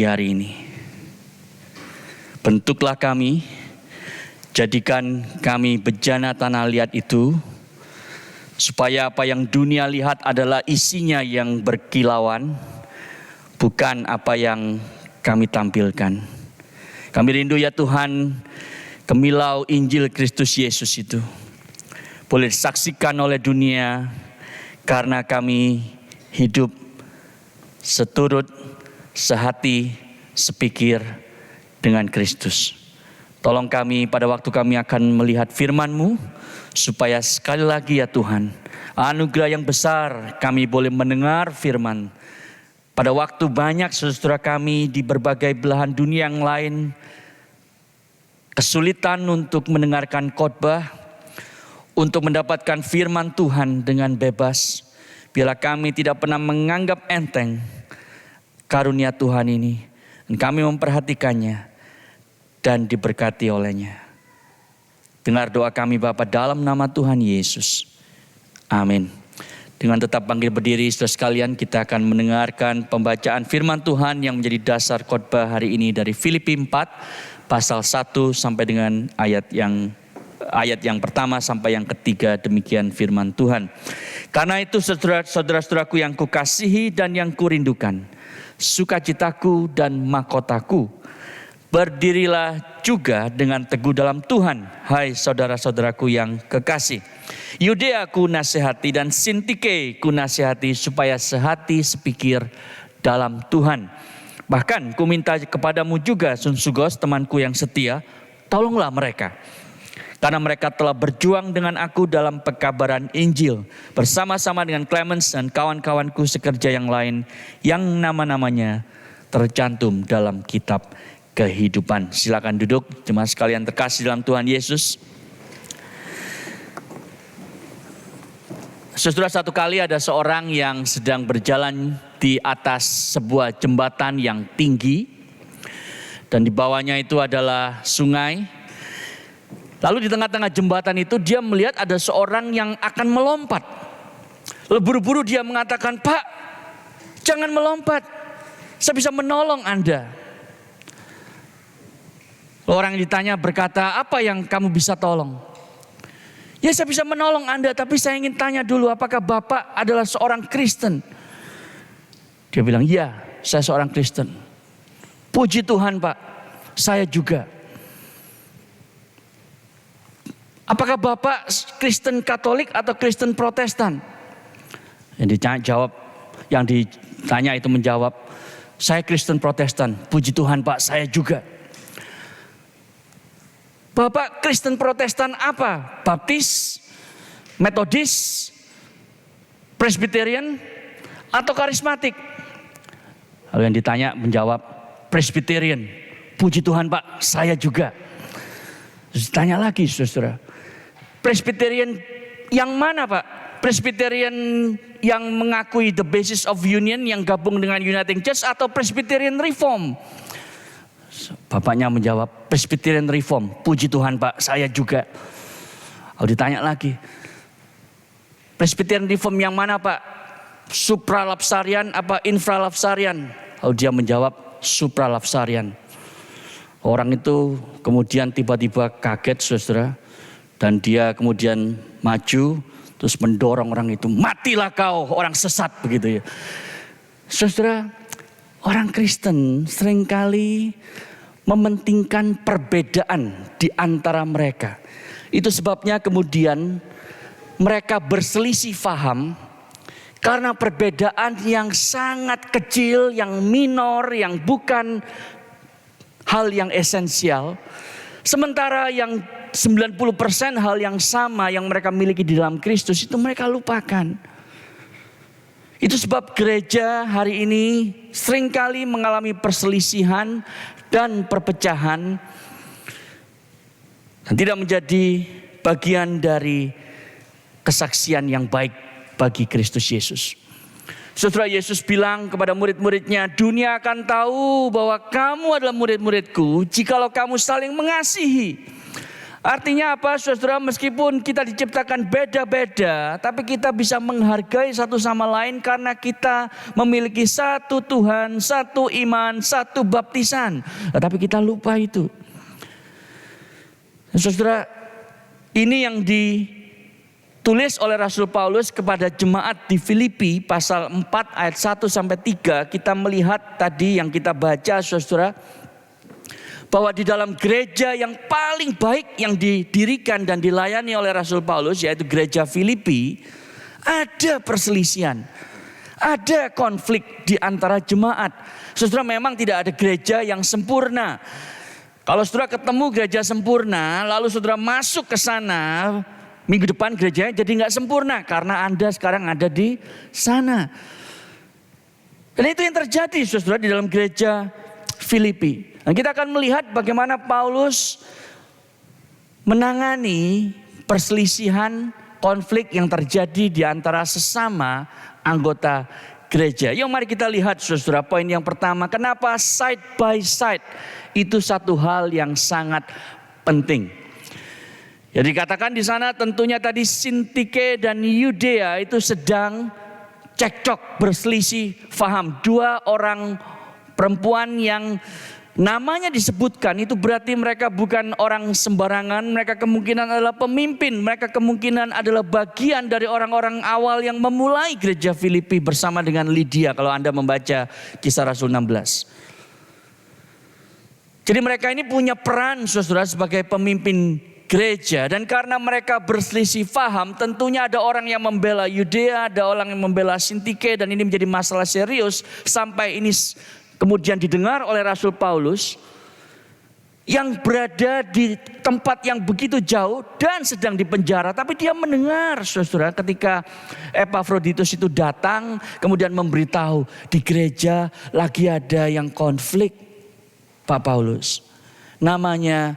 hari ini. Bentuklah kami, jadikan kami bejana tanah liat itu, supaya apa yang dunia lihat adalah isinya yang berkilauan, bukan apa yang kami tampilkan. Kami rindu ya Tuhan, kemilau Injil Kristus Yesus itu boleh disaksikan oleh dunia, karena kami hidup seturut, sehati, sepikir dengan Kristus. Tolong kami pada waktu kami akan melihat firman-Mu, supaya sekali lagi ya Tuhan, anugerah yang besar kami boleh mendengar firman. Pada waktu banyak saudara kami di berbagai belahan dunia yang lain kesulitan untuk mendengarkan khotbah, untuk mendapatkan firman Tuhan dengan bebas. Biarlah kami tidak pernah menganggap enteng karunia Tuhan ini, dan kami memperhatikannya dan diberkati olehnya. Dengar doa kami Bapa dalam nama Tuhan Yesus. Amin. Dengan tetap bangkit berdiri, saudara sekalian, kita akan mendengarkan pembacaan firman Tuhan yang menjadi dasar khotbah hari ini dari Filipi 4 pasal 1 sampai dengan ayat yang pertama sampai yang ketiga. Demikian firman Tuhan. Karena itu saudara-saudaraku yang kukasihi dan yang kurindukan, sukacitaku dan mahkotaku, berdirilah juga dengan teguh dalam Tuhan, hai saudara-saudaraku yang kekasih. Yudea ku nasihati dan Sintike ku nasihati, supaya sehati sepikir dalam Tuhan. Bahkan ku minta kepadamu juga, Sunsugos, temanku yang setia, tolonglah mereka, karena mereka telah berjuang dengan aku dalam pekabaran Injil, bersama-sama dengan Clemens dan kawan-kawanku sekerja yang lain, yang nama-namanya tercantum dalam kitab kehidupan. Silakan duduk, jemaat sekalian terkasih dalam Tuhan Yesus. Saudara, satu kali ada seorang yang sedang berjalan di atas sebuah jembatan yang tinggi, dan di bawahnya itu adalah sungai. Lalu di tengah-tengah jembatan itu dia melihat ada seorang yang akan melompat. Lalu buru-buru dia mengatakan, "Pak, jangan melompat, saya bisa menolong Anda." Orang yang ditanya berkata, "Apa yang kamu bisa tolong?" "Ya, saya bisa menolong Anda, tapi saya ingin tanya dulu, apakah Bapak adalah seorang Kristen?" Dia bilang, "Ya, saya seorang Kristen." "Puji Tuhan Pak, saya juga." "Apakah Bapak Kristen Katolik atau Kristen Protestan?" Yang ditanya itu menjawab, "Saya Kristen Protestan." "Puji Tuhan Pak, saya juga." "Bapak Kristen Protestan apa? Baptis, Metodis, Presbyterian, atau Karismatik?" Lalu yang ditanya menjawab, "Presbyterian." "Puji Tuhan Pak, saya juga." Terus ditanya lagi, saudara, "Presbyterian yang mana Pak? Presbyterian yang mengakui the basis of union, yang gabung dengan Uniting Church, atau Presbyterian Reform?" Bapaknya menjawab, "Presbyterian Reform." "Puji Tuhan Pak, saya juga." Lalu ditanya lagi, "Presbyterian Reform yang mana Pak? Supralapsarian apa infralapsarian?" Lalu dia menjawab, "Supralapsarian." Orang itu kemudian tiba-tiba kaget, saudara, dan dia kemudian maju terus mendorong orang itu, "Matilah kau orang sesat," begitu ya. Saudara, orang Kristen seringkali mementingkan perbedaan di antara mereka. Itu sebabnya kemudian mereka berselisih faham karena perbedaan yang sangat kecil, yang minor, yang bukan hal yang esensial. Sementara yang 90% hal yang sama yang mereka miliki di dalam Kristus itu mereka lupakan. Itu sebab gereja hari ini seringkali mengalami perselisihan dan perpecahan, dan tidak menjadi bagian dari kesaksian yang baik bagi Kristus Yesus. Saudara, Yesus bilang kepada murid-muridnya, "Dunia akan tahu bahwa kamu adalah murid-muridku jikalau kamu saling mengasihi. Artinya apa, saudara? Meskipun kita diciptakan beda-beda, tapi kita bisa menghargai satu sama lain karena kita memiliki satu Tuhan, satu iman, satu baptisan. Tapi kita lupa itu. Saudara, ini yang ditulis oleh Rasul Paulus kepada jemaat di Filipi pasal 4 ayat 1 sampai 3. Kita melihat tadi yang kita baca, saudara, bahwa di dalam gereja yang paling baik yang didirikan dan dilayani oleh Rasul Paulus, yaitu gereja Filipi, ada perselisihan, ada konflik di antara jemaat. Saudara, memang tidak ada gereja yang sempurna. Kalau saudara ketemu gereja sempurna, lalu saudara masuk ke sana, minggu depan gerejanya jadi nggak sempurna karena Anda sekarang ada di sana. Dan itu yang terjadi, saudara, di dalam gereja Filipi. Dan kita akan melihat bagaimana Paulus menangani perselisihan konflik yang terjadi di antara sesama anggota gereja. Yuk mari kita lihat, saudara, poin yang pertama. Kenapa side by side itu satu hal yang sangat penting. Ya, dikatakan di sana tentunya tadi Sintike dan Yudea itu sedang cekcok, berselisih faham. Dua orang perempuan yang namanya disebutkan itu berarti mereka bukan orang sembarangan. Mereka kemungkinan adalah pemimpin. Mereka kemungkinan adalah bagian dari orang-orang awal yang memulai gereja Filipi bersama dengan Lydia. Kalau Anda membaca Kisah Rasul 16. Jadi mereka ini punya peran, saudara, sebagai pemimpin gereja. Dan karena mereka berselisih faham, tentunya ada orang yang membela Yudea, ada orang yang membela Sintike. Dan ini menjadi masalah serius sampai ini kemudian didengar oleh Rasul Paulus yang berada di tempat yang begitu jauh dan sedang dipenjara. Tapi dia mendengar, saudara, ketika Epafroditus itu datang kemudian memberitahu di gereja lagi ada yang konflik, Pak Paulus. Namanya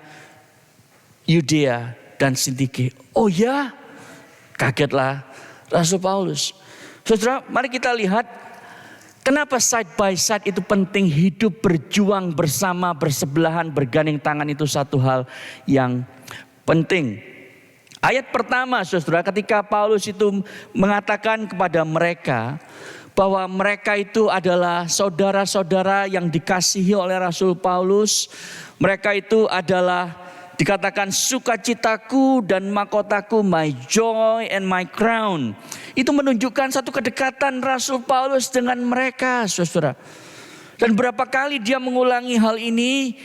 Yudea dan Sintike. Oh ya, kagetlah Rasul Paulus. Saudara, mari kita lihat kenapa side by side itu penting. Hidup berjuang bersama, bersebelahan, bergandeng tangan itu satu hal yang penting. Ayat pertama, saudara, ketika Paulus itu mengatakan kepada mereka bahwa mereka itu adalah saudara-saudara yang dikasihi oleh Rasul Paulus. Mereka itu adalah dikatakan sukacitaku dan mahkotaku, my joy and my crown. Itu menunjukkan satu kedekatan Rasul Paulus dengan mereka, saudara. Dan berapa kali dia mengulangi hal ini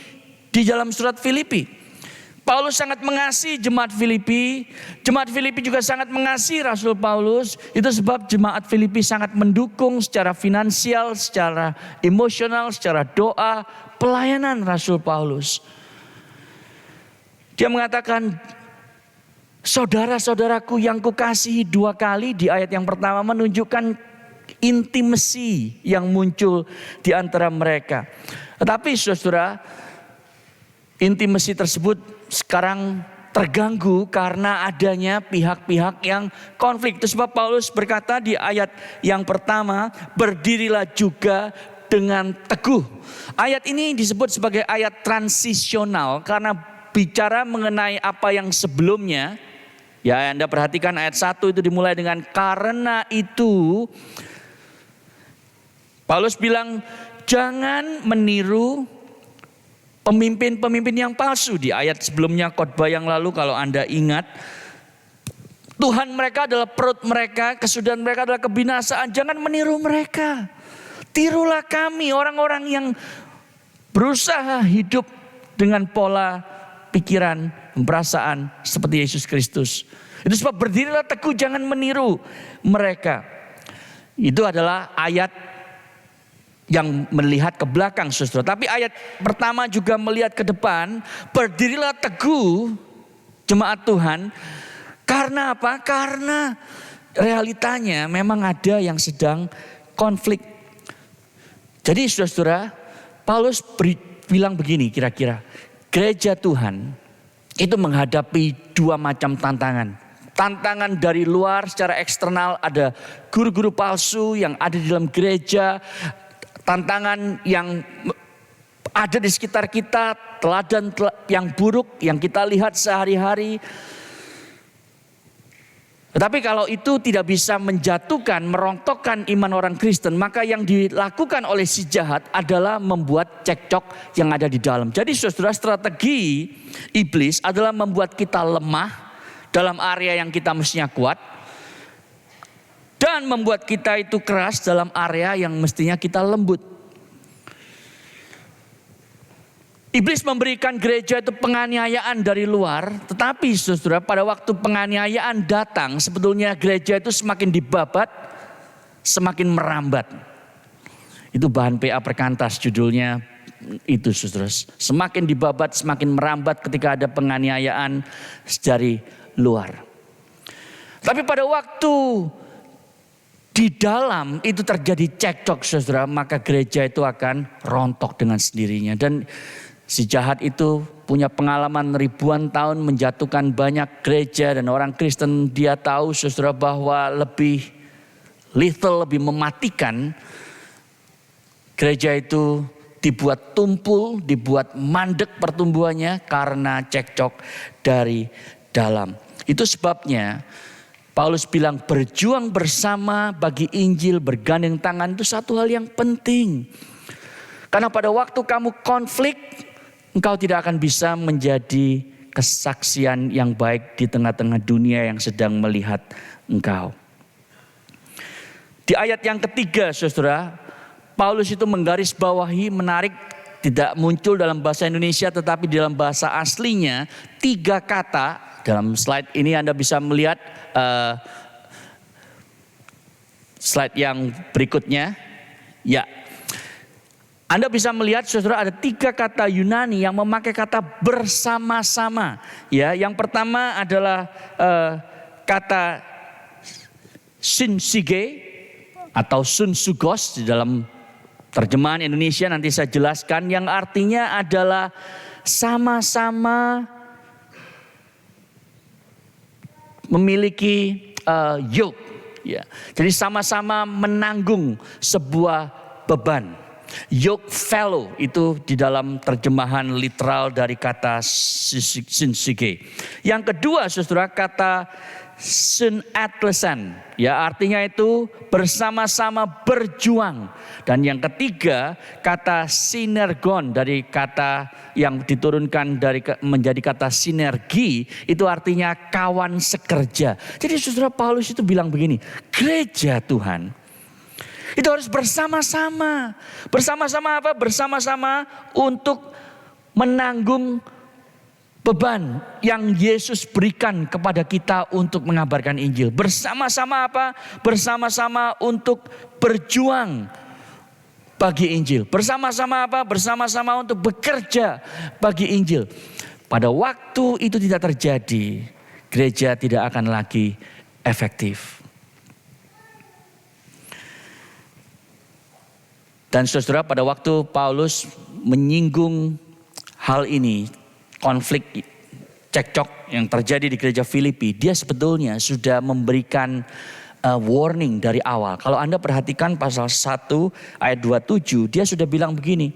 di dalam surat Filipi. Paulus sangat mengasihi jemaat Filipi. Jemaat Filipi juga sangat mengasihi Rasul Paulus. Itu sebab jemaat Filipi sangat mendukung secara finansial, secara emosional, secara doa, pelayanan Rasul Paulus. Dia mengatakan, saudara-saudaraku yang kukasihi, dua kali di ayat yang pertama menunjukkan intimasi yang muncul di antara mereka. Tetapi saudara, intimasi tersebut sekarang terganggu karena adanya pihak-pihak yang konflik. Itu sebab Paulus berkata di ayat yang pertama, berdirilah juga dengan teguh. Ayat ini disebut sebagai ayat transisional karena bicara mengenai apa yang sebelumnya. Ya, Anda perhatikan ayat 1 itu dimulai dengan karena itu. Paulus bilang jangan meniru pemimpin-pemimpin yang palsu. Di ayat sebelumnya khotbah yang lalu kalau Anda ingat, Tuhan mereka adalah perut mereka, kesudahan mereka adalah kebinasaan. Jangan meniru mereka. Tirulah kami, orang-orang yang berusaha hidup dengan pola pikiran, perasaan seperti Yesus Kristus. Itu sebab berdirilah teguh, jangan meniru mereka. Itu adalah ayat yang melihat ke belakang, saudara. Tapi ayat pertama juga melihat ke depan. Berdirilah teguh jemaat Tuhan. Karena apa? Karena realitanya memang ada yang sedang konflik. Jadi saudara, Paulus bilang begini kira-kira. Gereja Tuhan itu menghadapi dua macam tantangan. Tantangan dari luar secara eksternal, ada guru-guru palsu yang ada di dalam gereja. Tantangan yang ada di sekitar kita, teladan yang buruk yang kita lihat sehari-hari. Tetapi kalau itu tidak bisa menjatuhkan, merontokkan iman orang Kristen, maka yang dilakukan oleh si jahat adalah membuat cekcok yang ada di dalam. Jadi saudara, strategi iblis adalah membuat kita lemah dalam area yang kita mestinya kuat, dan membuat kita itu keras dalam area yang mestinya kita lembut. Iblis memberikan gereja itu penganiayaan dari luar, tetapi saudara, pada waktu penganiayaan datang, sebetulnya gereja itu semakin dibabat, semakin merambat. Itu bahan PA Perkantas judulnya itu saudara. Semakin dibabat, semakin merambat ketika ada penganiayaan dari luar. Tapi pada waktu di dalam itu terjadi cekcok saudara, maka gereja itu akan rontok dengan sendirinya. Dan si jahat itu punya pengalaman ribuan tahun menjatuhkan banyak gereja dan orang Kristen. Dia tahu saudara bahwa lebih lethal, lebih mematikan, gereja itu dibuat tumpul, dibuat mandek pertumbuhannya karena cekcok dari dalam. Itu sebabnya Paulus bilang berjuang bersama bagi Injil, bergandeng tangan itu satu hal yang penting. Karena pada waktu kamu konflik, engkau tidak akan bisa menjadi kesaksian yang baik di tengah-tengah dunia yang sedang melihat engkau. Di ayat yang ketiga saudara, Paulus itu menggarisbawahi, menarik, tidak muncul dalam bahasa Indonesia tetapi dalam bahasa aslinya 3 kata. Dalam slide ini Anda bisa melihat slide yang berikutnya. Ya. Anda bisa melihat saudara ada 3 kata Yunani yang memakai kata bersama-sama. Ya, yang pertama adalah kata synsige atau sunsugos di dalam terjemahan Indonesia nanti saya jelaskan, yang artinya adalah sama-sama memiliki yoke. Ya. Jadi sama-sama menanggung sebuah beban. Yoke fellow itu di dalam terjemahan literal dari kata synsige. Yang kedua saudara, kata synatlesan, ya artinya itu bersama-sama berjuang. Dan yang ketiga kata sinergon, dari kata yang diturunkan dari menjadi kata sinergi, itu artinya kawan sekerja. Jadi saudara, Paulus itu bilang begini, gereja Tuhan itu harus bersama-sama. Bersama-sama apa? Bersama-sama untuk menanggung beban yang Yesus berikan kepada kita untuk mengabarkan Injil. Bersama-sama apa? Bersama-sama untuk berjuang bagi Injil. Bersama-sama apa? Bersama-sama untuk bekerja bagi Injil. Pada waktu itu tidak terjadi, gereja tidak akan lagi efektif. Dan saudara, pada waktu Paulus menyinggung hal ini, konflik cekcok yang terjadi di gereja Filipi, dia sebetulnya sudah memberikan warning dari awal. Kalau Anda perhatikan pasal 1 ayat 27, dia sudah bilang begini,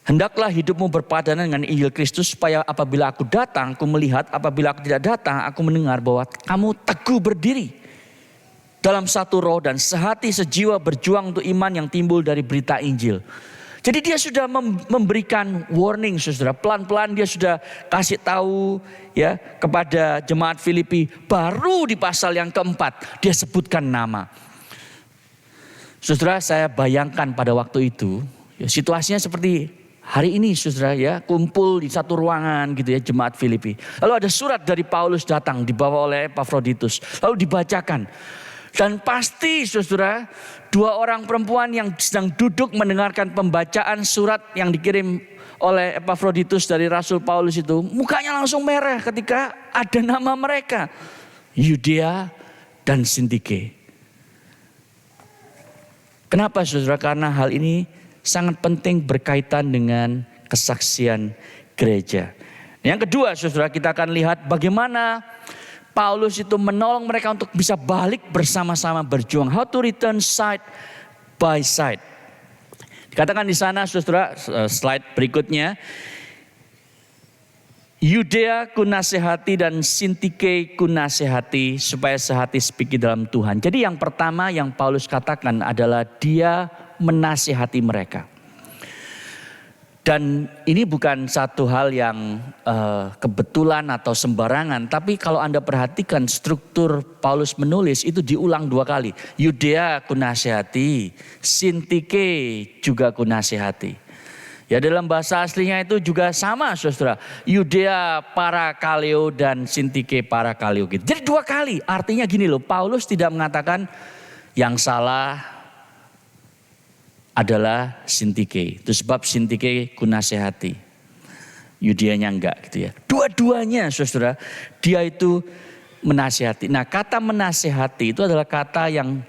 hendaklah hidupmu berpadanan dengan Injil Kristus, supaya apabila aku datang, aku melihat, apabila aku tidak datang, aku mendengar bahwa kamu teguh berdiri dalam satu roh dan sehati sejiwa berjuang untuk iman yang timbul dari berita Injil. Jadi dia sudah memberikan warning saudara. Pelan-pelan dia sudah kasih tahu ya kepada jemaat Filipi. Baru di pasal yang keempat dia sebutkan nama. Saudara, saya bayangkan pada waktu itu ya, situasinya seperti hari ini saudara ya, kumpul di satu ruangan gitu ya jemaat Filipi. Lalu ada surat dari Paulus datang dibawa oleh Epafroditus. Lalu dibacakan. Dan pasti saudara, 2 orang perempuan yang sedang duduk mendengarkan pembacaan surat yang dikirim oleh Epafroditus dari Rasul Paulus itu, mukanya langsung merah ketika ada nama mereka, Yudea dan Sintike. Kenapa saudara? Karena hal ini sangat penting berkaitan dengan kesaksian gereja. Yang kedua saudara, kita akan lihat bagaimana Paulus itu menolong mereka untuk bisa balik bersama-sama berjuang. How to return side by side. Dikatakan di sana, saudara, slide berikutnya, Yudea ku nasihati dan Sintike ku nasihati supaya sehati sepikir dalam Tuhan. Jadi yang pertama yang Paulus katakan adalah dia menasihati mereka. Dan ini bukan satu hal yang kebetulan atau sembarangan. Tapi kalau Anda perhatikan struktur Paulus menulis itu diulang 2 kali. Yudea ku nasihati, Sintike juga ku nasihati. Ya dalam bahasa aslinya itu juga sama saudara. Yudea parakaleo dan Sintike parakaleo gitu. Jadi 2 kali artinya gini loh. Paulus tidak mengatakan yang salah adalah Sintike. Itu sebab Sintike ku nasihati. Yudeanya enggak gitu ya. Dua-duanya saudara dia itu menasihati. Nah kata menasihati itu adalah kata yang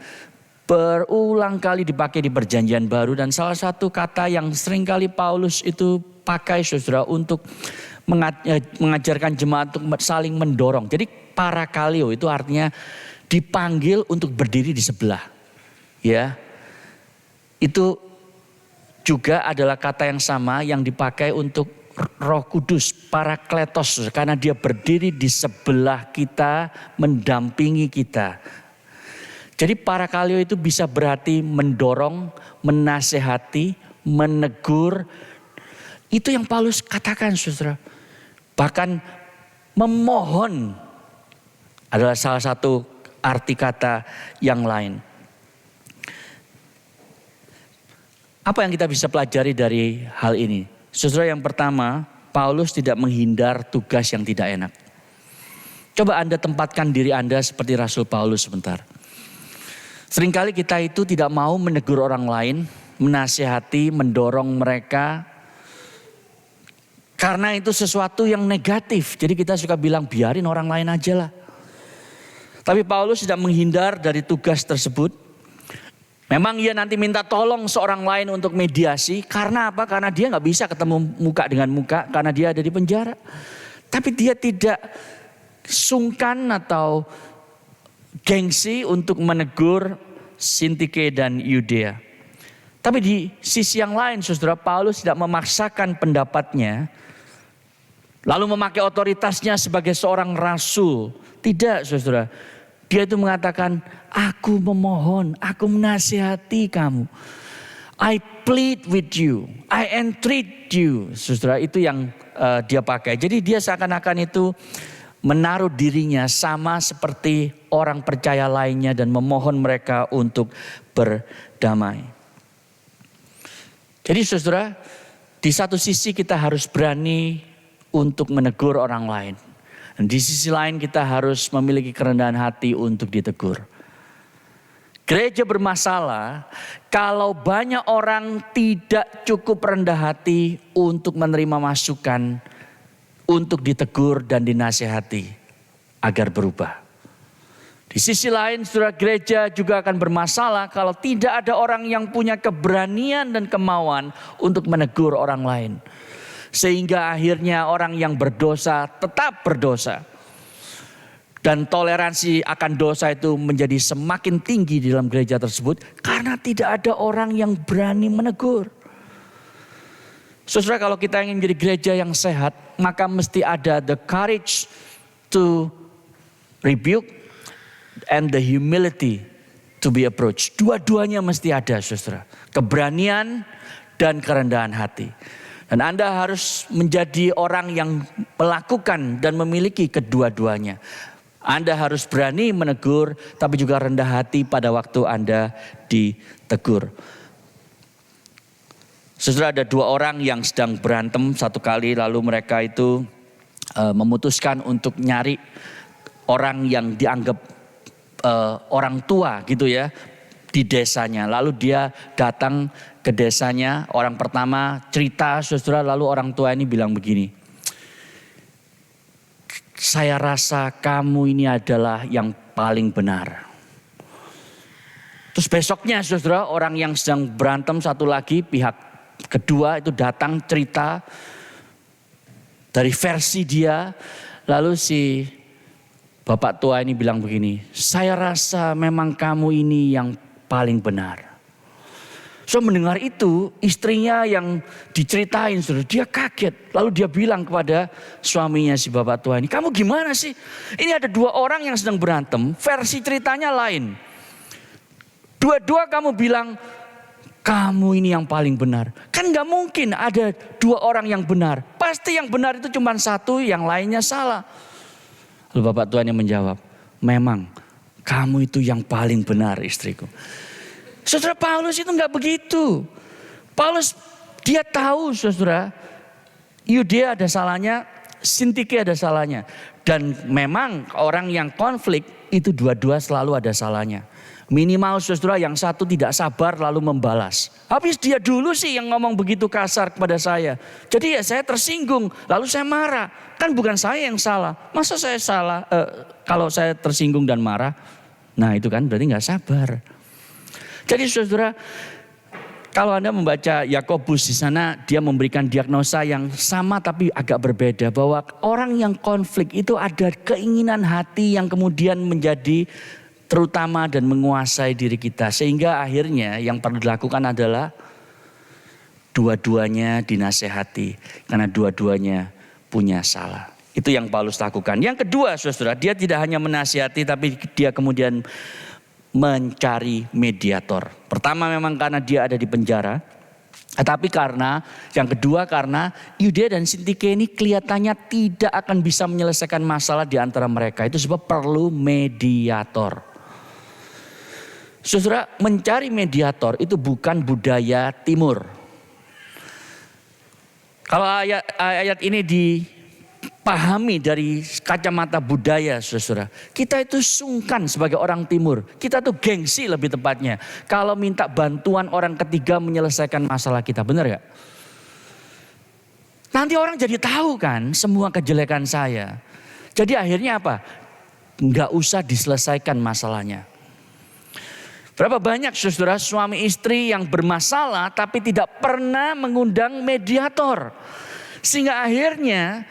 berulang kali dipakai di Perjanjian Baru dan salah satu kata yang sering kali Paulus itu pakai saudara untuk mengajarkan jemaat untuk saling mendorong. Jadi parakaleo itu artinya dipanggil untuk berdiri di sebelah. Ya. Itu juga adalah kata yang sama yang dipakai untuk Roh Kudus, parakletos, karena dia berdiri di sebelah kita, mendampingi kita. Jadi parakaleo itu bisa berarti mendorong, menasehati, menegur. Itu yang Paulus katakan saudara. Bahkan memohon adalah salah satu arti kata yang lain. Apa yang kita bisa pelajari dari hal ini? Saudara, yang pertama, Paulus tidak menghindar tugas yang tidak enak. Coba Anda tempatkan diri Anda seperti Rasul Paulus sebentar. Seringkali kita itu tidak mau menegur orang lain, menasihati, mendorong mereka. Karena itu sesuatu yang negatif. Jadi kita suka bilang biarin orang lain aja lah. Tapi Paulus tidak menghindar dari tugas tersebut. Memang ia nanti minta tolong seorang lain untuk mediasi. Karena apa? Karena dia gak bisa ketemu muka dengan muka. Karena dia ada di penjara. Tapi dia tidak sungkan atau gengsi untuk menegur Sintike dan Yudea. Tapi di sisi yang lain saudara, Paulus tidak memaksakan pendapatnya. Lalu memakai otoritasnya sebagai seorang rasul. Tidak saudara. Dia itu mengatakan, aku memohon, aku menasihati kamu. I plead with you, I entreat you. Saudara, itu yang dia pakai. Jadi dia seakan-akan itu menaruh dirinya sama seperti orang percaya lainnya dan memohon mereka untuk berdamai. Jadi saudara, di satu sisi kita harus berani untuk menegur orang lain. Dan di sisi lain kita harus memiliki kerendahan hati untuk ditegur. Gereja bermasalah kalau banyak orang tidak cukup rendah hati untuk menerima masukan, untuk ditegur dan dinasihati agar berubah. Di sisi lain saudara, gereja juga akan bermasalah kalau tidak ada orang yang punya keberanian dan kemauan untuk menegur orang lain. Sehingga akhirnya orang yang berdosa tetap berdosa. Dan toleransi akan dosa itu menjadi semakin tinggi di dalam gereja tersebut. Karena tidak ada orang yang berani menegur. Saudara, kalau kita ingin menjadi gereja yang sehat, maka mesti ada the courage to rebuke and the humility to be approached. Dua-duanya mesti ada saudara. Keberanian dan kerendahan hati. Dan Anda harus menjadi orang yang melakukan dan memiliki kedua-duanya. Anda harus berani menegur, tapi juga rendah hati pada waktu Anda ditegur. Saudara, ada 2 orang yang sedang berantem satu kali, lalu mereka itu memutuskan untuk nyari orang yang dianggap orang tua gitu ya di desanya. Lalu dia datang ke desanya, orang pertama cerita saudara, lalu orang tua ini bilang begini, saya rasa kamu ini adalah yang paling benar. Terus besoknya saudara, orang yang sedang berantem satu lagi, pihak kedua itu datang cerita dari versi dia. Lalu si bapak tua ini bilang begini, saya rasa memang kamu ini yang paling benar. So mendengar itu, istrinya yang diceritain, saudara, dia kaget. Lalu dia bilang kepada suaminya si bapak tua ini, kamu gimana sih? Ini ada dua orang yang sedang berantem, versi ceritanya lain. Dua-dua kamu bilang, kamu ini yang paling benar. Kan gak mungkin ada dua orang yang benar. Pasti yang benar itu cuma satu, yang lainnya salah. Lalu bapak tuanya menjawab, memang kamu itu yang paling benar istriku. Saudara, Paulus itu gak begitu. Paulus dia tahu saudara, Yudea ada salahnya, Sintike ada salahnya. Dan memang orang yang konflik itu dua-dua selalu ada salahnya. Minimal saudara yang satu tidak sabar lalu membalas. Habis dia dulu sih yang ngomong begitu kasar kepada saya. Jadi ya saya tersinggung lalu saya marah. Kan bukan saya yang salah. Masa saya salah kalau saya tersinggung dan marah. Nah itu kan berarti gak sabar. Jadi saudara, kalau Anda membaca Yakobus di sana, dia memberikan diagnosa yang sama tapi agak berbeda. Bahwa orang yang konflik itu ada keinginan hati yang kemudian menjadi terutama dan menguasai diri kita. Sehingga akhirnya yang perlu dilakukan adalah dua-duanya dinasehati. Karena dua-duanya punya salah. Itu yang Paulus lakukan. Yang kedua saudara, dia tidak hanya menasihati tapi dia kemudian mencari mediator. Pertama memang karena dia ada di penjara. Tetapi karena yang kedua karena Yudea dan Sintike ini kelihatannya tidak akan bisa menyelesaikan masalah di antara mereka. Itu sebab perlu mediator. Saudara, mencari mediator itu bukan budaya timur. Kalau ayat ini dipahami dari kacamata budaya saudara. Kita itu sungkan sebagai orang timur. Kita tuh gengsi lebih tepatnya. Kalau minta bantuan orang ketiga menyelesaikan masalah kita. Benar gak? Nanti orang jadi tahu kan semua kejelekan saya. Jadi akhirnya apa? Gak usah diselesaikan masalahnya. Berapa banyak saudara suami istri yang bermasalah tapi tidak pernah mengundang mediator. Sehingga akhirnya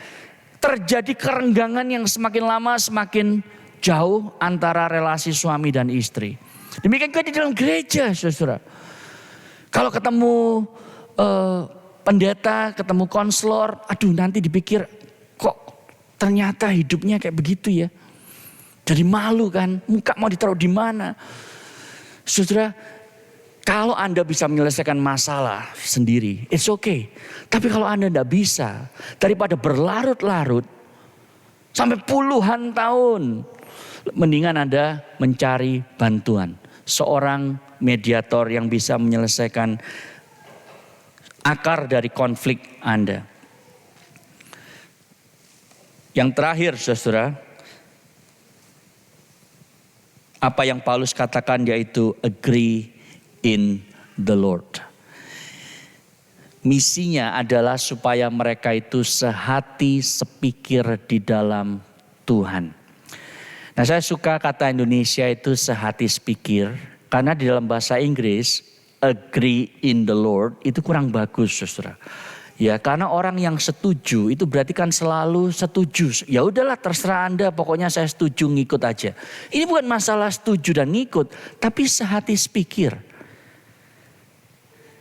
terjadi kerenggangan yang semakin lama semakin jauh antara relasi suami dan istri. Demikian juga di dalam gereja saudara. Kalau ketemu pendeta, ketemu konselor, aduh nanti dipikir kok ternyata hidupnya kayak begitu ya. Jadi malu kan, muka mau ditaruh di mana. Saudara, kalau Anda bisa menyelesaikan masalah sendiri, it's okay. Tapi kalau Anda tidak bisa, daripada berlarut-larut sampai puluhan tahun, mendingan Anda mencari bantuan. Seorang mediator yang bisa menyelesaikan akar dari konflik Anda. Yang terakhir saudara, apa yang Paulus katakan yaitu agree in the Lord. Misinya adalah supaya mereka itu sehati sepikir di dalam Tuhan. Nah saya suka kata Indonesia itu sehati sepikir. Karena di dalam bahasa Inggris agree in the Lord itu kurang bagus saudara. Ya karena orang yang setuju itu berarti kan selalu setuju. Ya udahlah terserah Anda, pokoknya saya setuju ngikut aja. Ini bukan masalah setuju dan ngikut, tapi sehati sepikir.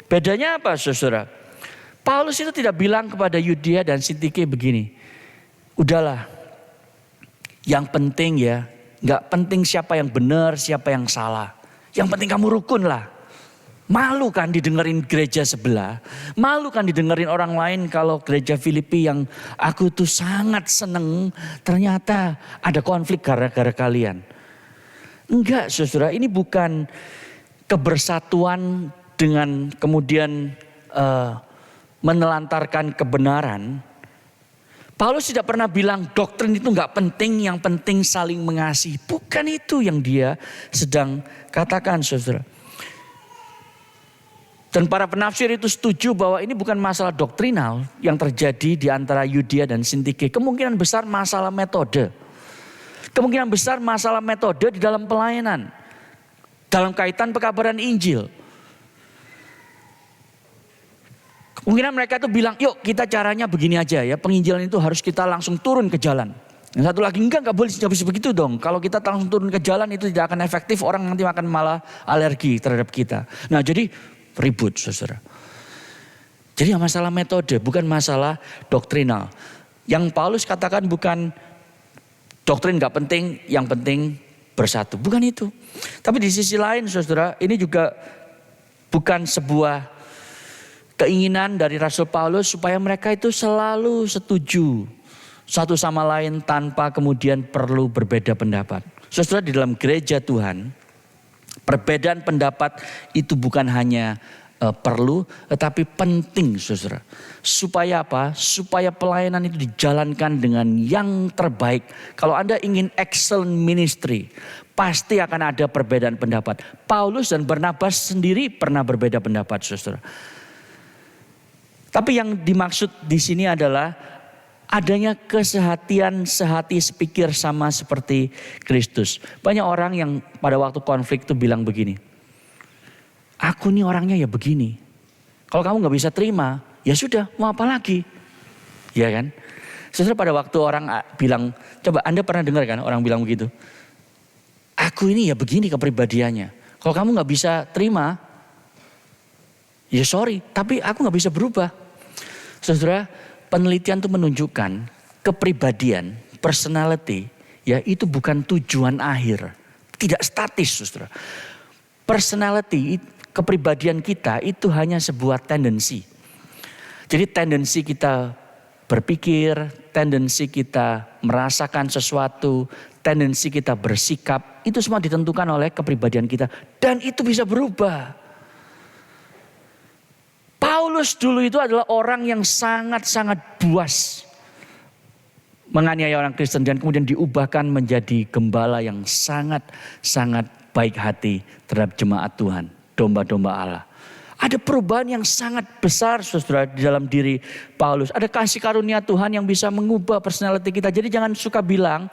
Bedanya apa saudara? Paulus itu tidak bilang kepada Yudea dan Sintike begini. Udahlah, yang penting ya, gak penting siapa yang benar, siapa yang salah. Yang penting kamu rukun lah. Malu kan didengerin gereja sebelah. Malu kan didengerin orang lain kalau gereja Filipi yang aku tuh sangat seneng. Ternyata ada konflik gara-gara kalian. Enggak saudara, ini bukan kebersatuan dengan kemudian menelantarkan kebenaran. Paulus tidak pernah bilang doktrin itu enggak penting, yang penting saling mengasihi. Bukan itu yang dia sedang katakan saudara. Dan para penafsir itu setuju bahwa ini bukan masalah doktrinal yang terjadi di antara Yudea dan Sintike. Kemungkinan besar masalah metode. Kemungkinan besar masalah metode di dalam pelayanan. Dalam kaitan pekabaran Injil. Kemungkinan mereka itu bilang, yuk kita caranya begini aja ya. Penginjilan itu harus kita langsung turun ke jalan. Yang satu lagi, enggak boleh bisa begitu dong. Kalau kita langsung turun ke jalan itu tidak akan efektif. Orang nanti akan malah alergi terhadap kita. Nah jadi ribut saudara. Jadi masalah metode, bukan masalah doktrinal. Yang Paulus katakan bukan doktrin gak penting, yang penting bersatu. Bukan itu. Tapi di sisi lain saudara, ini juga bukan sebuah keinginan dari Rasul Paulus supaya mereka itu selalu setuju satu sama lain tanpa kemudian perlu berbeda pendapat. Saudara, di dalam gereja Tuhan, perbedaan pendapat itu bukan hanya perlu, tetapi penting saudara. Supaya apa? Supaya pelayanan itu dijalankan dengan yang terbaik. Kalau Anda ingin excellent ministry, pasti akan ada perbedaan pendapat. Paulus dan Barnabas sendiri pernah berbeda pendapat saudara. Tapi yang dimaksud di sini adalah adanya kesehatian sehati sepikir sama seperti Kristus. Banyak orang yang pada waktu konflik itu bilang begini, aku nih orangnya ya begini. Kalau kamu gak bisa terima, ya sudah, mau apa lagi? Ya kan? Saudara, pada waktu orang bilang, coba Anda pernah dengar kan orang bilang begitu? Aku ini ya begini kepribadiannya. Kalau kamu gak bisa terima, ya sorry, tapi aku gak bisa berubah. Saudara, penelitian itu menunjukkan kepribadian, personality, ya itu bukan tujuan akhir. Tidak statis saudara. Personality, kepribadian kita itu hanya sebuah tendensi. Jadi tendensi kita berpikir, tendensi kita merasakan sesuatu, tendensi kita bersikap, itu semua ditentukan oleh kepribadian kita. Dan itu bisa berubah. Paulus dulu itu adalah orang yang sangat-sangat buas menganiaya orang Kristen dan kemudian diubahkan menjadi gembala yang sangat-sangat baik hati terhadap jemaat Tuhan, domba-domba Allah. Ada perubahan yang sangat besar saudara di dalam diri Paulus. Ada kasih karunia Tuhan yang bisa mengubah personality kita. Jadi jangan suka bilang,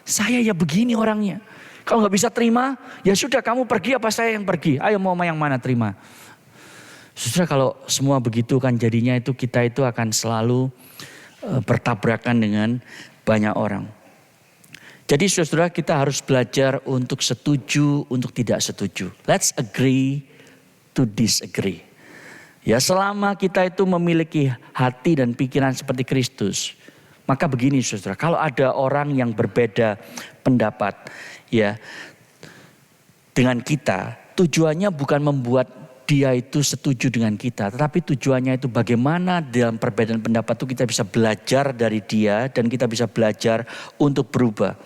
saya ya begini orangnya. Kalau gak bisa terima, ya sudah kamu pergi apa saya yang pergi. Ayo mau yang mana terima. Saudara, kalau semua begitu kan jadinya itu kita itu akan selalu bertabrakan dengan banyak orang. Jadi saudara, kita harus belajar untuk setuju, untuk tidak setuju. Let's agree to disagree. Ya, selama kita itu memiliki hati dan pikiran seperti Kristus, maka begini saudara, kalau ada orang yang berbeda pendapat ya dengan kita, tujuannya bukan membuat dia itu setuju dengan kita. Tetapi tujuannya itu bagaimana dalam perbedaan pendapat itu kita bisa belajar dari dia. Dan kita bisa belajar untuk berubah.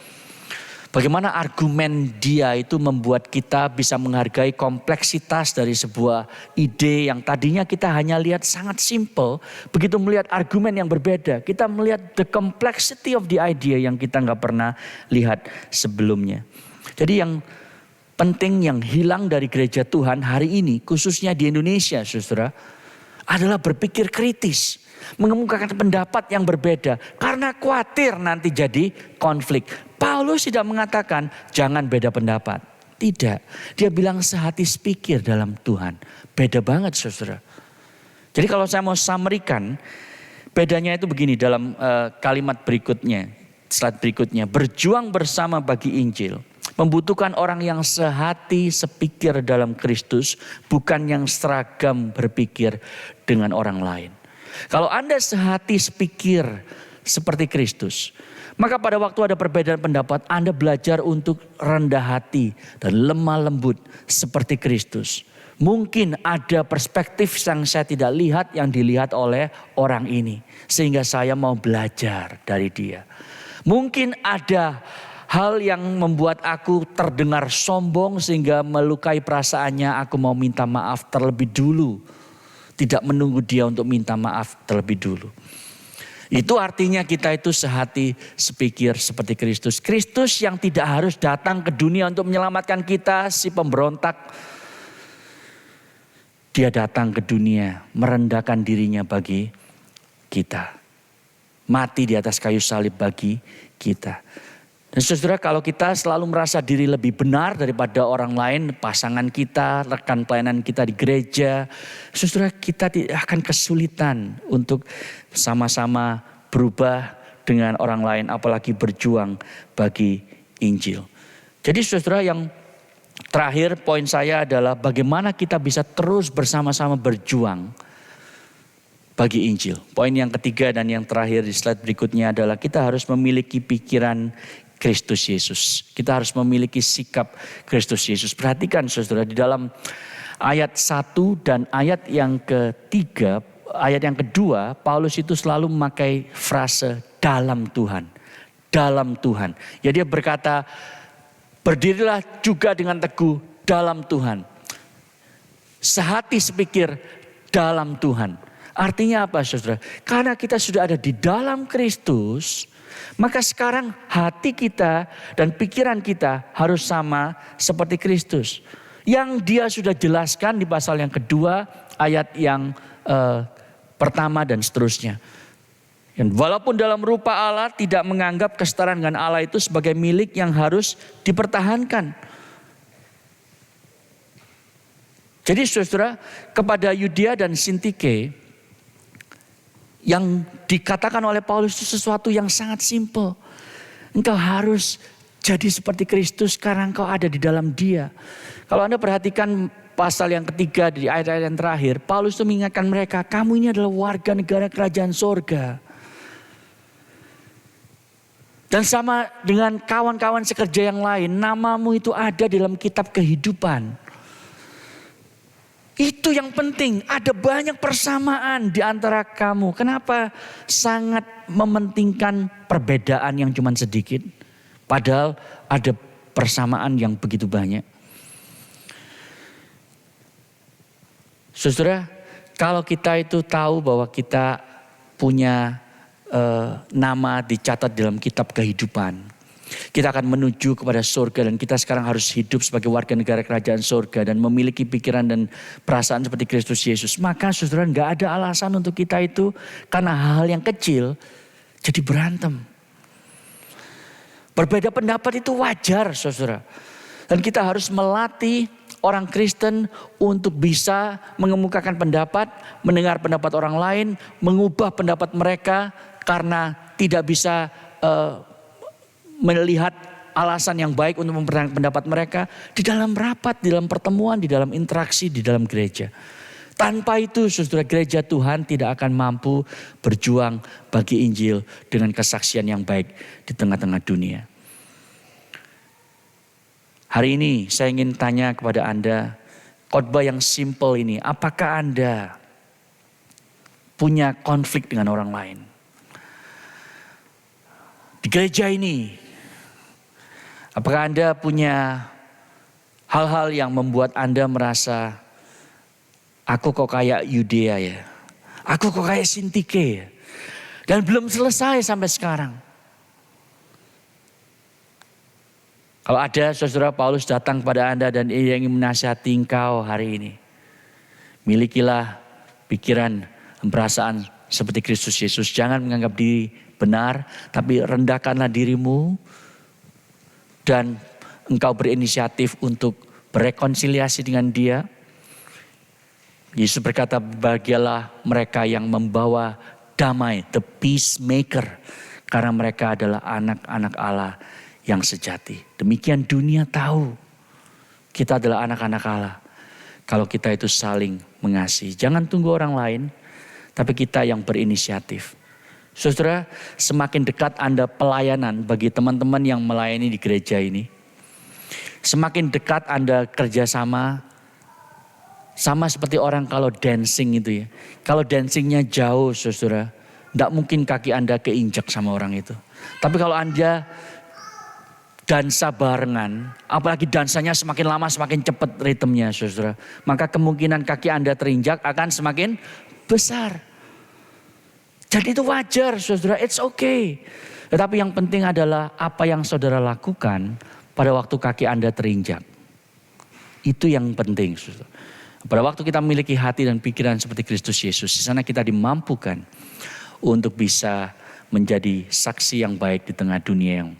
Bagaimana argumen dia itu membuat kita bisa menghargai kompleksitas dari sebuah ide yang tadinya kita hanya lihat sangat simple. Begitu melihat argumen yang berbeda, kita melihat the complexity of the idea yang kita gak pernah lihat sebelumnya. Jadi yang penting yang hilang dari gereja Tuhan hari ini, khususnya di Indonesia saudara, adalah berpikir kritis. Mengemukakan pendapat yang berbeda. Karena khawatir nanti jadi konflik. Paulus tidak mengatakan jangan beda pendapat. Tidak. Dia bilang sehati sepikir dalam Tuhan. Beda banget saudara. Jadi kalau saya mau summary-kan, bedanya itu begini dalam kalimat berikutnya. Slide berikutnya. Berjuang bersama bagi Injil. Membutuhkan orang yang sehati sepikir dalam Kristus, bukan yang seragam berpikir dengan orang lain. Kalau Anda sehati sepikir seperti Kristus, maka pada waktu ada perbedaan pendapat, Anda belajar untuk rendah hati dan lemah lembut seperti Kristus. Mungkin ada perspektif yang saya tidak lihat yang dilihat oleh orang ini, sehingga saya mau belajar dari dia. Mungkin ada hal yang membuat aku terdengar sombong sehingga melukai perasaannya, aku mau minta maaf terlebih dulu. Tidak menunggu dia untuk minta maaf terlebih dulu. Itu artinya kita itu sehati sepikir seperti Kristus. Kristus yang tidak harus datang ke dunia untuk menyelamatkan kita, si pemberontak. Dia datang ke dunia merendahkan dirinya bagi kita. Mati di atas kayu salib bagi kita. Dan saudara, kalau kita selalu merasa diri lebih benar daripada orang lain, pasangan kita, rekan pelayanan kita di gereja, saudara, kita akan kesulitan untuk sama-sama berubah dengan orang lain, apalagi berjuang bagi Injil. Jadi saudara, yang Terakhir poin saya adalah bagaimana kita bisa terus bersama-sama berjuang bagi Injil. Poin yang ketiga dan yang terakhir di slide berikutnya adalah kita harus memiliki pikiran Kristus Yesus. Kita harus memiliki sikap Kristus Yesus. Perhatikan saudara, di dalam ayat 1 dan ayat yang ketiga, ayat yang kedua, Paulus itu selalu memakai frase dalam Tuhan. Dalam Tuhan. Ya, dia berkata, berdirilah juga dengan teguh dalam Tuhan. Sehati sepikir dalam Tuhan. Artinya apa saudara? Karena kita sudah ada di dalam Kristus, maka sekarang hati kita dan pikiran kita harus sama seperti Kristus. Yang dia sudah jelaskan di pasal yang kedua, ayat yang pertama dan seterusnya. Dan walaupun dalam rupa Allah tidak menganggap kesetaraan dengan Allah itu sebagai milik yang harus dipertahankan. Jadi saudara, kepada Yudea dan Sintike yang dikatakan oleh Paulus itu sesuatu yang sangat simpel. Engkau harus jadi seperti Kristus karena engkau ada di dalam Dia. Kalau Anda perhatikan pasal yang ketiga di ayat-ayat yang terakhir, Paulus itu mengingatkan mereka, kamu ini adalah warga negara kerajaan sorga. Dan sama dengan kawan-kawan sekerja yang lain, namamu itu ada dalam kitab kehidupan. Itu yang penting, ada banyak persamaan di antara kamu. Kenapa sangat mementingkan perbedaan yang cuma sedikit? Padahal ada persamaan yang begitu banyak. Saudara, kalau kita itu tahu bahwa kita punya nama dicatat dalam kitab kehidupan, kita akan menuju kepada surga dan kita sekarang harus hidup sebagai warga negara kerajaan surga dan memiliki pikiran dan perasaan seperti Kristus Yesus. Maka saudara, gak ada alasan untuk kita itu karena hal-hal yang kecil jadi berantem. Berbeda pendapat itu wajar saudara. Dan kita harus melatih orang Kristen untuk bisa mengemukakan pendapat, mendengar pendapat orang lain, mengubah pendapat mereka karena tidak bisa melihat alasan yang baik untuk mempertahankan pendapat mereka di dalam rapat, di dalam pertemuan, di dalam interaksi, di dalam gereja. Tanpa itu saudara, gereja Tuhan tidak akan mampu berjuang bagi Injil dengan kesaksian yang baik di tengah-tengah dunia. Hari ini saya ingin tanya kepada Anda, khotbah yang simple ini, apakah Anda punya konflik dengan orang lain? Di gereja ini, apakah Anda punya hal-hal yang membuat Anda merasa, aku kok kayak Yudea ya, aku kok kayak Sintike ya, dan belum selesai sampai sekarang. Kalau ada saudara, Paulus datang kepada Anda dan ia ingin menasihati engkau hari ini. Milikilah pikiran dan perasaan seperti Kristus Yesus. Jangan menganggap diri benar, tapi rendahkanlah dirimu. Dan engkau berinisiatif untuk berekonsiliasi dengan Dia. Yesus berkata, bahagialah mereka yang membawa damai, the peacemaker. Karena mereka adalah anak-anak Allah yang sejati. Demikian dunia tahu kita adalah anak-anak Allah kalau kita itu saling mengasihi. Jangan tunggu orang lain, tapi kita yang berinisiatif. Saudara, semakin dekat Anda pelayanan bagi teman-teman yang melayani di gereja ini, semakin dekat Anda kerjasama, sama seperti orang kalau dancing itu ya. Kalau dancingnya jauh saudara, tidak mungkin kaki Anda keinjak sama orang itu. Tapi kalau Anda dansa barengan, apalagi dansanya semakin lama semakin cepat ritmenya saudara, maka kemungkinan kaki Anda terinjak akan semakin besar. Jadi itu wajar saudara, it's okay. Tetapi yang penting adalah apa yang saudara lakukan pada waktu kaki Anda terinjak. Itu yang penting saudara. Pada waktu kita memiliki hati dan pikiran seperti Kristus Yesus, di sana kita dimampukan untuk bisa menjadi saksi yang baik di tengah dunia yang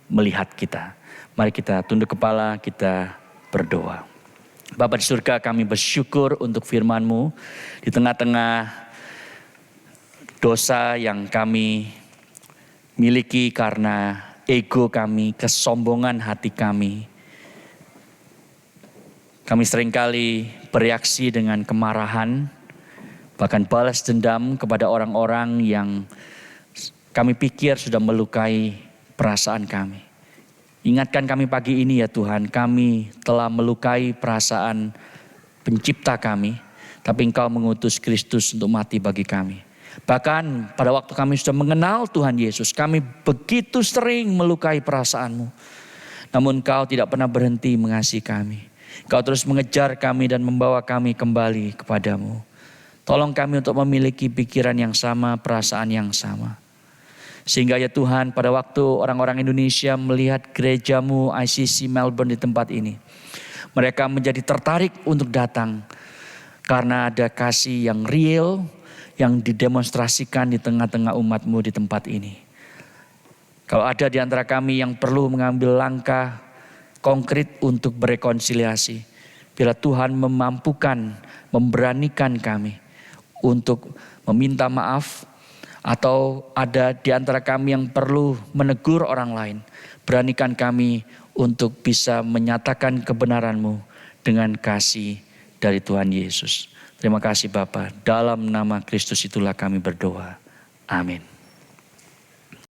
melihat kita. Mari kita tunduk kepala, kita berdoa. Bapa di surga, kami bersyukur untuk firman-Mu di tengah-tengah dosa yang kami miliki karena ego kami, kesombongan hati kami. Kami seringkali bereaksi dengan kemarahan, bahkan balas dendam kepada orang-orang yang kami pikir sudah melukai perasaan kami. Ingatkan kami pagi ini ya Tuhan, kami telah melukai perasaan pencipta kami, tapi Engkau mengutus Kristus untuk mati bagi kami. Bahkan pada waktu kami sudah mengenal Tuhan Yesus, kami begitu sering melukai perasaan-Mu. Namun Engkau tidak pernah berhenti mengasihi kami. Engkau terus mengejar kami dan membawa kami kembali kepadamu. Tolong kami untuk memiliki pikiran yang sama, perasaan yang sama. Sehingga ya Tuhan, pada waktu orang-orang Indonesia melihat gerejamu ICC Melbourne di tempat ini, mereka menjadi tertarik untuk datang karena ada kasih yang real yang didemonstrasikan di tengah-tengah umatmu di tempat ini. Kalau ada di antara kami yang perlu mengambil langkah konkret untuk berrekonsiliasi, bila Tuhan memampukan, memberanikan kami untuk meminta maaf, atau ada di antara kami yang perlu menegur orang lain, beranikan kami untuk bisa menyatakan kebenaran-Mu dengan kasih dari Tuhan Yesus. Terima kasih Bapa, dalam nama Kristus itulah kami berdoa. Amin.